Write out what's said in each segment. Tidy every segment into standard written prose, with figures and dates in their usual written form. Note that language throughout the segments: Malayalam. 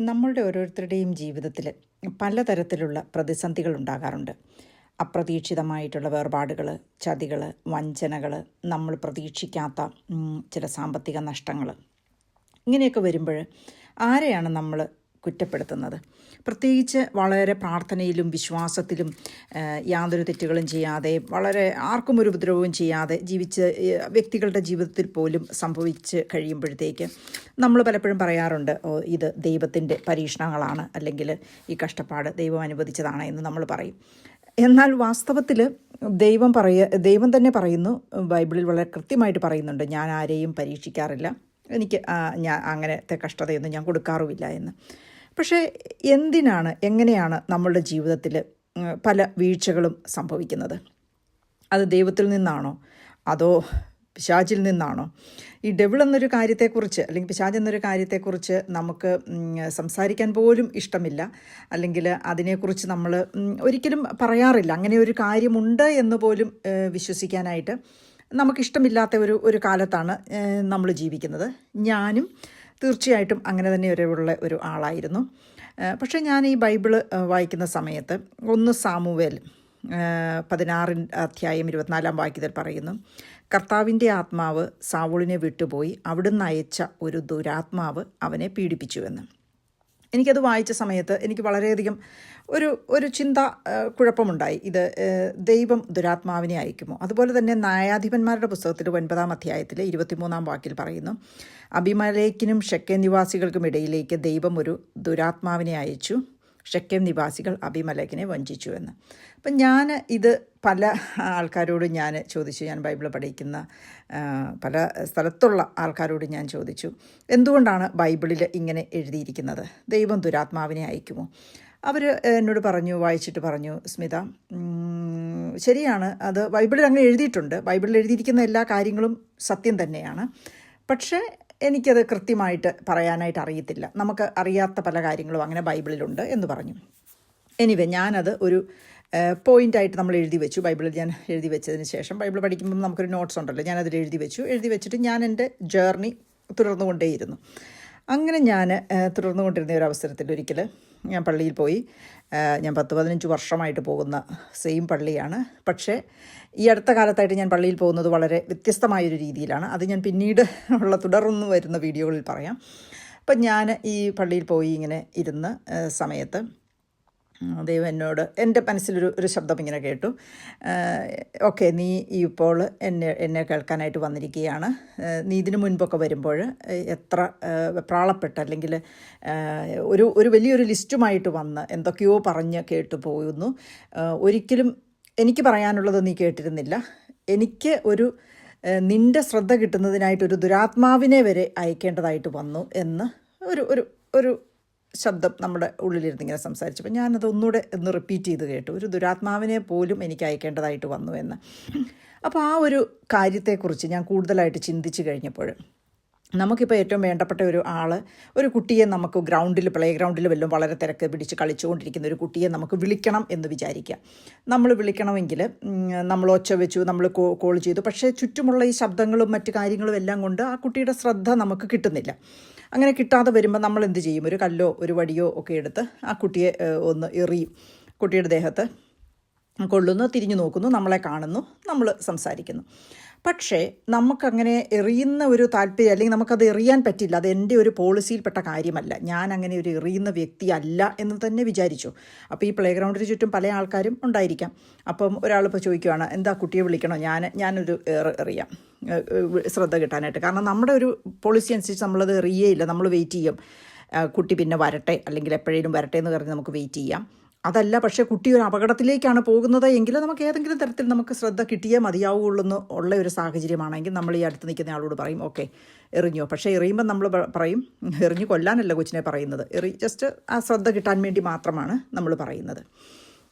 നമ്മളുടെ ഓരോരുത്തരുടെയും ജീവിതത്തിൽ പലതരത്തിലുള്ള പ്രതിസന്ധികൾ ഉണ്ടാകാറുണ്ട്. അപ്രതീക്ഷിതമായിട്ടുള്ള വേർപാടുകൾ, ചതികൾ, വഞ്ചനകൾ, നമ്മൾ പ്രതീക്ഷിക്കാത്ത ചില സാമ്പത്തിക നഷ്ടങ്ങൾ, ഇങ്ങനെയൊക്കെ വരുമ്പോൾ ആരെയാണ് നമ്മൾ കുറ്റപ്പെടുത്തുന്നത്? പ്രത്യേകിച്ച് വളരെ പ്രാർത്ഥനയിലും വിശ്വാസത്തിലും യാതൊരു തെറ്റുകളും ചെയ്യാതെ, വളരെ ആർക്കും ഒരു ഉപദ്രവവും ചെയ്യാതെ ജീവിച്ച വ്യക്തികളുടെ ജീവിതത്തിൽ പോലും സംഭവിച്ച് കഴിയുമ്പോഴത്തേക്ക് നമ്മൾ പലപ്പോഴും പറയാറുണ്ട്, ഇത് ദൈവത്തിൻ്റെ പരീക്ഷണങ്ങളാണ്, അല്ലെങ്കിൽ ഈ കഷ്ടപ്പാട് ദൈവം അനുവദിച്ചതാണ് എന്ന് നമ്മൾ പറയും. എന്നാൽ വാസ്തവത്തിൽ ദൈവം തന്നെ പറയുന്നു, ബൈബിളിൽ വളരെ കൃത്യമായിട്ട് പറയുന്നുണ്ട്, ഞാൻ ആരെയും പരീക്ഷിക്കാറില്ല, ഞാൻ അങ്ങനത്തെ കഷ്ടതയൊന്നും ഞാൻ കൊടുക്കാറുമില്ല എന്ന്. പക്ഷേ എങ്ങനെയാണ് നമ്മളുടെ ജീവിതത്തിൽ പല വീഴ്ചകളും സംഭവിക്കുന്നത്? അത് ദൈവത്തിൽ നിന്നാണോ അതോ പിശാചിൽ നിന്നാണോ? ഈ ഡെവിൾ എന്നൊരു കാര്യത്തെക്കുറിച്ച്, അല്ലെങ്കിൽ പിശാച് എന്നൊരു കാര്യത്തെക്കുറിച്ച് നമുക്ക് സംസാരിക്കാൻ പോലും ഇഷ്ടമില്ല, അല്ലെങ്കിൽ അതിനെക്കുറിച്ച് നമ്മൾ ഒരിക്കലും പറയാറില്ല. അങ്ങനെ ഒരു കാര്യമുണ്ട് എന്ന് പോലും വിശ്വസിക്കാനായിട്ട് നമുക്കിഷ്ടമില്ലാത്ത ഒരു കാലത്താണ് നമ്മൾ ജീവിക്കുന്നത്. ഞാനും തീർച്ചയായിട്ടും അങ്ങനെ തന്നെ ഒരു ആളായിരുന്നു. പക്ഷേ ഞാൻ ഈ ബൈബിള് വായിക്കുന്ന സമയത്ത് 1 സാമുവേൽ 16 അധ്യായം 24 വാക്യത്തിൽ പറയുന്നു, കർത്താവിൻ്റെ ആത്മാവ് സാവൂളിനെ വിട്ടുപോയി, അവിടുന്ന് അയച്ച ഒരു ദുരാത്മാവ് അവനെ പീഡിപ്പിച്ചുവെന്ന്. എനിക്കത് വായിച്ച സമയത്ത് എനിക്ക് വളരെയധികം ഒരു ചിന്ത കുഴപ്പമുണ്ടായി. ഇത് ദൈവം ദുരാത്മാവിനെ അയക്കുമോ? അതുപോലെ തന്നെ ന്യായാധിപന്മാരുടെ പുസ്തകത്തിൽ 9 അധ്യായത്തിൽ 23 വാക്യത്തിൽ പറയുന്നു, അബിമലേക്കിനും ഷെക്കേം നിവാസികൾക്കും ഇടയിലേക്ക് ദൈവം ഒരു ദുരാത്മാവിനെ അയച്ചു, ഷെക്കേം നിവാസികൾ അബിമലേക്കിനെ വഞ്ചിച്ചു എന്ന്. അപ്പം ഞാൻ ഇത് പല ആൾക്കാരോടും ഞാൻ ചോദിച്ചു, ഞാൻ ബൈബിൾ പഠിക്കുന്ന പല സ്ഥലത്തുള്ള ആൾക്കാരോട് ഞാൻ ചോദിച്ചു, എന്തുകൊണ്ടാണ് ബൈബിളിൽ ഇങ്ങനെ എഴുതിയിരിക്കുന്നത്? ദൈവം ദുരാത്മാവിനെ അയക്കുമോ? അവർ എന്നോട് വായിച്ചിട്ട് പറഞ്ഞു, സ്മിത, ശരിയാണ്, അത് ബൈബിളിൽ അങ്ങനെ എഴുതിയിട്ടുണ്ട്, ബൈബിളിൽ എഴുതിയിരിക്കുന്ന എല്ലാ കാര്യങ്ങളും സത്യം തന്നെയാണ്. പക്ഷേ എനിക്കത് കൃത്യമായിട്ട് പറയാനായിട്ട് അറിയത്തില്ല, നമുക്ക് അറിയാത്ത പല കാര്യങ്ങളും അങ്ങനെ ബൈബിളിലുണ്ട് എന്ന് പറഞ്ഞു. എനിവേ, ഞാനത് ഒരു പോയിൻ്റായിട്ട് നമ്മൾ എഴുതി വെച്ചു. ബൈബിളിൽ ഞാൻ എഴുതി വെച്ചതിന് ശേഷം, ബൈബിൾ പഠിക്കുമ്പം നമുക്കൊരു നോട്ട്സ് ഉണ്ടല്ലോ, ഞാനതിൽ എഴുതി വെച്ചിട്ട് ഞാൻ എൻ്റെ ജേർണി തുടർന്നുകൊണ്ടേയിരുന്നു. അങ്ങനെ ഞാൻ തുടർന്നുകൊണ്ടിരുന്ന ഒരു അവസരത്തിൽ ഒരിക്കൽ ഞാൻ പള്ളിയിൽ പോയി. ഞാൻ 10-15 വർഷമായിട്ട് പോകുന്ന സെയിം പള്ളിയാണ്. പക്ഷേ ഈ അടുത്ത കാലത്തായിട്ട് ഞാൻ പള്ളിയിൽ പോകുന്നത് വളരെ വ്യത്യസ്തമായൊരു രീതിയിലാണ്. അത് ഞാൻ പിന്നീട് തുടർന്ന് വരുന്ന വീഡിയോകളിൽ പറയാം. അപ്പം ഞാൻ ഈ പള്ളിയിൽ പോയി ഇങ്ങനെ ഇരുന്ന സമയത്ത് ദൈവം എന്നോട്, എൻ്റെ മനസ്സിലൊരു ശബ്ദം ഇങ്ങനെ കേട്ടു, ഓക്കെ, നീ ഇപ്പോൾ എന്നെ കേൾക്കാനായിട്ട് വന്നിരിക്കുകയാണ്. നീ ഇതിനു മുൻപൊക്കെ വരുമ്പോൾ എത്ര പ്രാളപ്പെട്ട്, അല്ലെങ്കിൽ ഒരു വലിയൊരു ലിസ്റ്റുമായിട്ട് വന്ന് എന്തൊക്കെയോ പറഞ്ഞ് കേട്ടു പോകുന്നു. ഒരിക്കലും എനിക്ക് പറയാനുള്ളത് നീ കേട്ടിരുന്നില്ല. എനിക്ക് നിൻ്റെ ശ്രദ്ധ കിട്ടുന്നതിനായിട്ടൊരു ദുരാത്മാവിനെ വരെ അയക്കേണ്ടതായിട്ട് വന്നു എന്ന് ഒരു ശബ്ദം നമ്മുടെ ഉള്ളിലിരുന്നിങ്ങനെ സംസാരിച്ചപ്പോൾ ഞാനത് ഒന്നുകൂടെ റിപ്പീറ്റ് ചെയ്ത് കേട്ടു, ഒരു ദുരാത്മാവിനെ പോലും എനിക്ക് അയക്കേണ്ടതായിട്ട് വന്നു എന്ന്. അപ്പോൾ ആ ഒരു കാര്യത്തെക്കുറിച്ച് ഞാൻ കൂടുതലായിട്ട് ചിന്തിച്ച് കഴിഞ്ഞപ്പോൾ, നമുക്കിപ്പോൾ ഏറ്റവും വേണ്ടപ്പെട്ട ഒരു കുട്ടിയെ നമുക്ക് പ്ലേ ഗ്രൗണ്ടിൽ വല്ലതും വളരെ തിരക്ക് പിടിച്ച് കളിച്ചുകൊണ്ടിരിക്കുന്ന ഒരു കുട്ടിയെ നമുക്ക് വിളിക്കണം എന്ന് വിചാരിക്കുക. നമ്മൾ വിളിക്കണമെങ്കിൽ നമ്മൾ ഒച്ച വെച്ചു, നമ്മൾ കോൾ ചെയ്തു, പക്ഷേ ചുറ്റുമുള്ള ഈ ശബ്ദങ്ങളും മറ്റു കാര്യങ്ങളും എല്ലാം കൊണ്ട് ആ കുട്ടിയുടെ ശ്രദ്ധ നമുക്ക് കിട്ടുന്നില്ല. അങ്ങനെ കിട്ടാതെ വരുമ്പോൾ നമ്മൾ എന്ത് ചെയ്യും? ഒരു കല്ലോ ഒരു വടിയോ ഒക്കെ എടുത്ത് ആ കുട്ടിയെ ഒന്ന് എറിയും. കുട്ടിയുടെ ദേഹത്ത് കൊള്ളുന്നു, തിരിഞ്ഞു നോക്കുന്നു, നമ്മളെ കാണുന്നു, നമ്മൾ സംസാരിക്കുന്നു. പക്ഷേ നമുക്കങ്ങനെ എറിയുന്ന ഒരു താല്പര്യം, അല്ലെങ്കിൽ നമുക്കത് എറിയാൻ പറ്റില്ല, അത് എൻ്റെ ഒരു പോളിസിയിൽപ്പെട്ട കാര്യമല്ല, ഞാൻ അങ്ങനെ ഒരു എറിയുന്ന വ്യക്തിയല്ല എന്ന് തന്നെ വിചാരിച്ചു. അപ്പോൾ ഈ പ്ലേ ഗ്രൗണ്ടിന് ചുറ്റും പല ആൾക്കാരും ഉണ്ടായിരിക്കാം. അപ്പം ഒരാളിപ്പോൾ ചോദിക്കുകയാണ്, എന്താ കുട്ടിയെ വിളിക്കണോ? ഞാനൊരു എറിയാം ശ്രദ്ധ കിട്ടാനായിട്ട്. കാരണം നമ്മുടെ ഒരു പോളിസി അനുസരിച്ച് നമ്മളത് എറിയേയില്ല, നമ്മൾ വെയിറ്റ് ചെയ്യും, കുട്ടി പിന്നെ വരട്ടെ, അല്ലെങ്കിൽ എപ്പോഴേലും വരട്ടെ എന്ന് പറഞ്ഞ് നമുക്ക് വെയിറ്റ് ചെയ്യാം. അതല്ല, പക്ഷേ കുട്ടി ഒരു അപകടത്തിലേക്കാണ് പോകുന്നത് എങ്കിൽ നമുക്ക് ഏതെങ്കിലും തരത്തിൽ നമുക്ക് ശ്രദ്ധ കിട്ടിയേ മതിയാവുള്ളൂ ഉള്ള ഒരു സാഹചര്യമാണെങ്കിൽ നമ്മൾ ഈ അടുത്ത് നിൽക്കുന്ന ആളോട് പറയും, ഓക്കെ എറിഞ്ഞോ. പക്ഷേ എറിയുമ്പോൾ നമ്മൾ പറയും, എറിഞ്ഞു കൊല്ലാനല്ല കൊച്ചിനെ പറയുന്നത്, ജസ്റ്റ് ആ ശ്രദ്ധ കിട്ടാൻ വേണ്ടി മാത്രമാണ് നമ്മൾ പറയുന്നത്.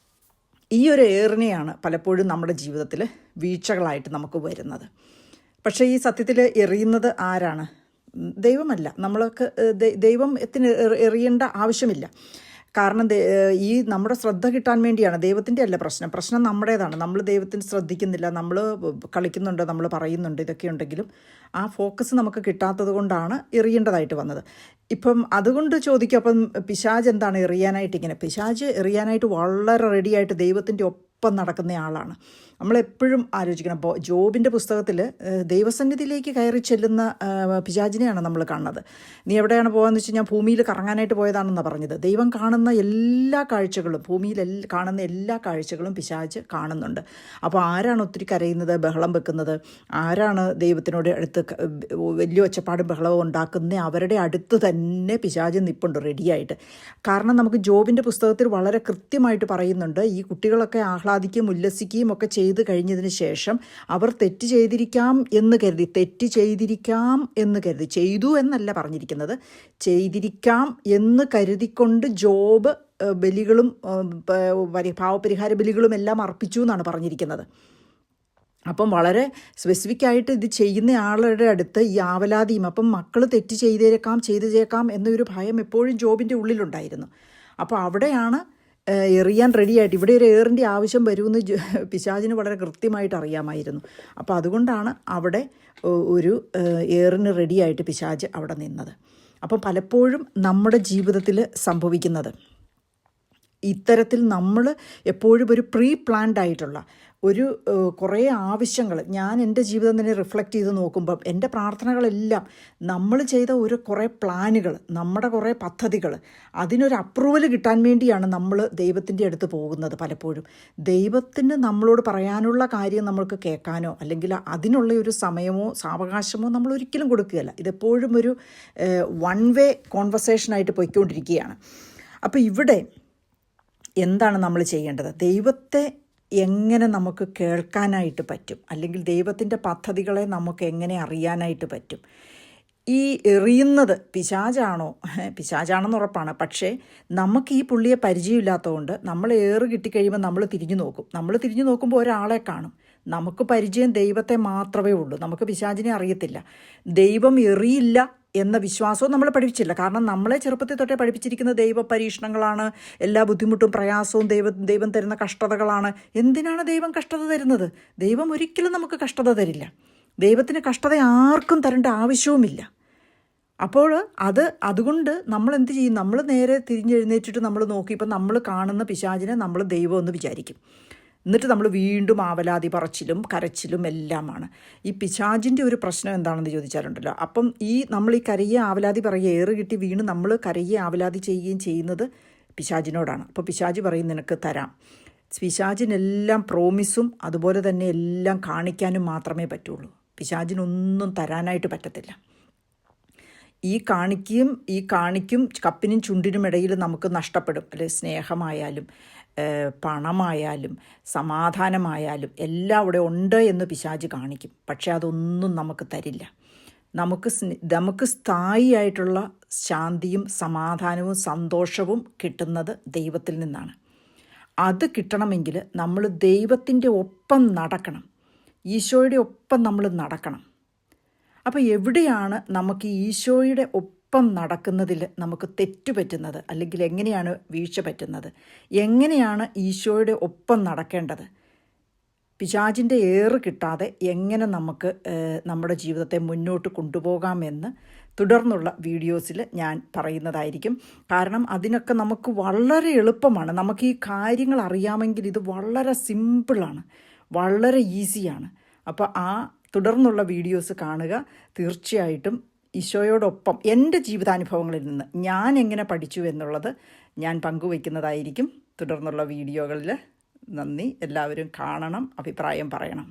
ഈ ഒരു ഏറിനെയാണ് പലപ്പോഴും നമ്മുടെ ജീവിതത്തിൽ വീഴ്ചകളായിട്ട് നമുക്ക് വരുന്നത്. പക്ഷേ ഈ സത്യത്തിൽ എറിയുന്നത് ആരാണ്? ദൈവമല്ല. ദൈവത്തിന് എറിയേണ്ട ആവശ്യമില്ല. കാരണം ഈ നമ്മുടെ ശ്രദ്ധ കിട്ടാൻ വേണ്ടിയാണ്. ദൈവത്തിൻ്റെ അല്ല പ്രശ്നം നമ്മുടേതാണ്. നമ്മൾ ദൈവത്തിന് ശ്രദ്ധിക്കുന്നില്ല, നമ്മൾ കളിക്കുന്നുണ്ട്, നമ്മൾ പറയുന്നുണ്ട്, ഇതൊക്കെ ഉണ്ടെങ്കിലും ആ ഫോക്കസ് നമുക്ക് കിട്ടാത്തത് കൊണ്ടാണ് എറിയേണ്ടതായിട്ട് വന്നത്. ഇപ്പം അതുകൊണ്ട് ചോദിക്കും, അപ്പം പിശാച് എന്താണ് എറിയാനായിട്ട് ഇങ്ങനെ? പിശാച് എറിയാനായിട്ട് വളരെ റെഡിയായിട്ട് ദൈവത്തിൻ്റെ ഒപ്പം നടക്കുന്ന ആളാണ്. നമ്മളെപ്പോഴും ആലോചിക്കണം. അപ്പോൾ ജോബിൻ്റെ പുസ്തകത്തിൽ ദൈവസന്നിധിയിലേക്ക് കയറി ചെല്ലുന്ന പിശാചിനെയാണ് നമ്മൾ കാണുന്നത്. നീ എവിടെയാണ് പോകാമെന്ന് വെച്ച് കഴിഞ്ഞാൽ ഭൂമിയിൽ കറങ്ങാനായിട്ട് പോയതാണെന്നാണ് പറഞ്ഞത്. ദൈവം കാണുന്ന എല്ലാ കാഴ്ചകളും, ഭൂമിയിൽ കാണുന്ന എല്ലാ കാഴ്ചകളും പിശാച് കാണുന്നുണ്ട്. അപ്പോൾ ആരാണ് ഒത്തിരി കരയുന്നത്, ബഹളം വെക്കുന്നത്, ആരാണ് ദൈവത്തിനോട് അടുത്ത് വലിയ ഒച്ചപ്പാടും ബഹളവും ഉണ്ടാക്കുന്ന, അവരുടെ അടുത്ത് തന്നെ പിശാച് നിൽപ്പുണ്ട് റെഡിയായിട്ട്. കാരണം നമുക്ക് ജോബിൻ്റെ പുസ്തകത്തിൽ വളരെ കൃത്യമായിട്ട് പറയുന്നുണ്ട്, ഈ കുട്ടികളൊക്കെ ആഹ്ലാദിക്കുകയും ഉല്ലസിക്കുകയും ഒക്കെ ചെയ്ത് കഴിഞ്ഞതിന് ശേഷം അവർ തെറ്റ് ചെയ്തിരിക്കാം എന്ന് കരുതി, ചെയ്തു എന്നല്ല പറഞ്ഞിരിക്കുന്നത്, ചെയ്തിരിക്കാം എന്ന് കരുതിക്കൊണ്ട് ജോബ് ബലികളും പാവപരിഹാര ബലികളും എല്ലാം അർപ്പിച്ചു എന്നാണ് പറഞ്ഞിരിക്കുന്നത്. അപ്പം വളരെ സ്പെസിഫിക് ആയിട്ട് ഇത് ചെയ്യുന്ന ആളുടെ അടുത്ത് ഈ ആവലാതിയും, അപ്പം മക്കൾ തെറ്റ് ചെയ്തേക്കാം എന്നൊരു ഭയം എപ്പോഴും ജോബിൻ്റെ ഉള്ളിലുണ്ടായിരുന്നു. അപ്പോൾ അവിടെയാണ് എറിയാൻ റെഡിയായിട്ട്, ഇവിടെ ഒരു ഏറിൻ്റെ ആവശ്യം വരുമെന്ന് പിശാചിന് വളരെ കൃത്യമായിട്ട് അറിയാമായിരുന്നു. അപ്പോൾ അതുകൊണ്ടാണ് അവിടെ ഒരു ഏറിന് റെഡിയായിട്ട് പിശാച് അവിടെ നിന്നത്. അപ്പം പലപ്പോഴും നമ്മുടെ ജീവിതത്തിൽ സംഭവിക്കുന്നത് ഇത്തരത്തിൽ നമ്മൾ എപ്പോഴും ഒരു പ്രീ പ്ലാൻഡ് ആയിട്ടുള്ള ഒരു കുറേ ആവശ്യങ്ങൾ, ഞാൻ എൻ്റെ ജീവിതം തന്നെ റിഫ്ലക്റ്റ് ചെയ്ത് നോക്കുമ്പം എൻ്റെ പ്രാർത്ഥനകളെല്ലാം നമ്മൾ ചെയ്ത കുറേ പ്ലാനുകൾ, നമ്മുടെ കുറേ പദ്ധതികൾ, അതിനൊരു അപ്രൂവൽ കിട്ടാൻ വേണ്ടിയാണ് നമ്മൾ ദൈവത്തിൻ്റെ അടുത്ത് പോകുന്നത്. പലപ്പോഴും ദൈവത്തിന് നമ്മളോട് പറയാനുള്ള കാര്യം നമ്മൾക്ക് കേൾക്കാനോ അല്ലെങ്കിൽ അതിനുള്ള ഒരു സമയമോ സാവകാശമോ നമ്മൾ ഒരിക്കലും കൊടുക്കുകയില്ല. ഇതെപ്പോഴും ഒരു വൺ വേ കോൺവെർസേഷനായിട്ട് പോയിക്കൊണ്ടിരിക്കുകയാണ്. അപ്പോൾ ഇവിടെ എന്താണ് നമ്മൾ ചെയ്യേണ്ടത്? ദൈവത്തെ എങ്ങനെ നമുക്ക് കേൾക്കാനായിട്ട് പറ്റും, അല്ലെങ്കിൽ ദൈവത്തിൻ്റെ പദ്ധതികളെ നമുക്ക് എങ്ങനെ അറിയാനായിട്ട് പറ്റും? ഈ എറിയുന്നത് പിശാചാണെന്ന് ഉറപ്പാണ്. പക്ഷേ നമുക്ക് ഈ പുള്ളിയെ പരിചയമില്ലാത്തതുകൊണ്ട് നമ്മൾ ഏറ് കിട്ടിക്കഴിയുമ്പോൾ നമ്മൾ തിരിഞ്ഞു നോക്കുമ്പോൾ ഒരാളെ കാണും. നമുക്ക് പരിചയം ദൈവത്തെ മാത്രമേ ഉള്ളൂ, നമുക്ക് പിശാചിനെ അറിയത്തില്ല. ദൈവം എറിയില്ല എന്ന വിശ്വാസവും നമ്മൾ പഠിപ്പിച്ചില്ല. കാരണം നമ്മളെ ചെറുപ്പത്തിൽ തൊട്ടേ പഠിപ്പിച്ചിരിക്കുന്ന ദൈവ പരീക്ഷണങ്ങളാണ്, എല്ലാ ബുദ്ധിമുട്ടും പ്രയാസവും ദൈവം തരുന്ന കഷ്ടതകളാണ്. എന്തിനാണ് ദൈവം കഷ്ടത തരുന്നത്? ദൈവം ഒരിക്കലും നമുക്ക് കഷ്ടത തരില്ല. ദൈവത്തിന് കഷ്ടത ആർക്കും തരേണ്ട ആവശ്യവുമില്ല. അപ്പോൾ അതുകൊണ്ട് നമ്മൾ എന്ത് ചെയ്യും? നമ്മൾ നേരെ തിരിഞ്ഞെഴുന്നേറ്റിട്ട് നമ്മൾ നോക്കി, ഇപ്പം നമ്മൾ കാണുന്ന പിശാചിനെ നമ്മൾ ദൈവം എന്ന് വിചാരിക്കും. എന്നിട്ട് നമ്മൾ വീണ്ടും ആവലാതി പറച്ചിലും കരച്ചിലും എല്ലാമാണ്. ഈ പിശാചിൻ്റെ ഒരു പ്രശ്നം എന്താണെന്ന് ചോദിച്ചാലുണ്ടല്ലോ, അപ്പം നമ്മൾ ഈ കരയെ ആവലാതി പറയുക, ഏറ് കിട്ടി വീണ് നമ്മൾ കരയെ ആവലാതി ചെയ്യുകയും ചെയ്യുന്നത് പിശാചിനോടാണ്. അപ്പോൾ പിശാച് പറയും നിനക്ക് തരാം. പിശാചിനെല്ലാം പ്രോമിസും അതുപോലെ തന്നെ എല്ലാം കാണിക്കാനും മാത്രമേ പറ്റുള്ളൂ. പിശാചിനൊന്നും തരാനായിട്ട് പറ്റത്തില്ല. ഈ കാണിക്കും കപ്പിനും ചുണ്ടിനും ഇടയിൽ നമുക്ക് നഷ്ടപ്പെടും. അല്ലെ, സ്നേഹമായാലും പണമായാലും സമാധാനമായാലും എല്ലാം അവിടെ ഉണ്ട് എന്ന് പിശാച് കാണിക്കും. പക്ഷേ അതൊന്നും നമുക്ക് തരില്ല. നമുക്ക് സ്ഥായിയായിട്ടുള്ള ശാന്തിയും സമാധാനവും സന്തോഷവും കിട്ടുന്നത് ദൈവത്തിൽ നിന്നാണ്. അത് കിട്ടണമെങ്കിൽ നമ്മൾ ദൈവത്തിൻ്റെ ഒപ്പം നടക്കണം, ഈശോയുടെ ഒപ്പം നമ്മൾ നടക്കണം. അപ്പോൾ എവിടെയാണ് നമുക്ക് ഈശോയുടെ ഒപ്പം നടക്കുന്നതിൽ നമുക്ക് തെറ്റുപറ്റുന്നത്, അല്ലെങ്കിൽ എങ്ങനെയാണ് വീഴ്ച പറ്റുന്നത്, എങ്ങനെയാണ് ഈശോയുടെ ഒപ്പം നടക്കേണ്ടത്, പിശാചിൻ്റെ ഏറ് കിട്ടാതെ എങ്ങനെ നമുക്ക് നമ്മുടെ ജീവിതത്തെ മുന്നോട്ട് കൊണ്ടുപോകാമെന്ന് തുടർന്നുള്ള വീഡിയോസിൽ ഞാൻ പറയുന്നതായിരിക്കും. കാരണം അതിനൊക്കെ നമുക്ക് വളരെ എളുപ്പമാണ്. നമുക്ക് ഈ കാര്യങ്ങൾ അറിയാമെങ്കിൽ ഇത് വളരെ സിമ്പിളാണ്, വളരെ ഈസിയാണ്. അപ്പോൾ തുടർന്നുള്ള വീഡിയോസ് കാണുക. തീർച്ചയായിട്ടും ഈശോയോടൊപ്പം എൻ്റെ ജീവിതാനുഭവങ്ങളിൽ നിന്ന് ഞാൻ എങ്ങനെ പഠിച്ചു എന്നുള്ളത് ഞാൻ പങ്കുവയ്ക്കുന്നതായിരിക്കും തുടർന്നുള്ള വീഡിയോകളിൽ. നന്ദി. എല്ലാവരും കാണണം, അഭിപ്രായം പറയണം.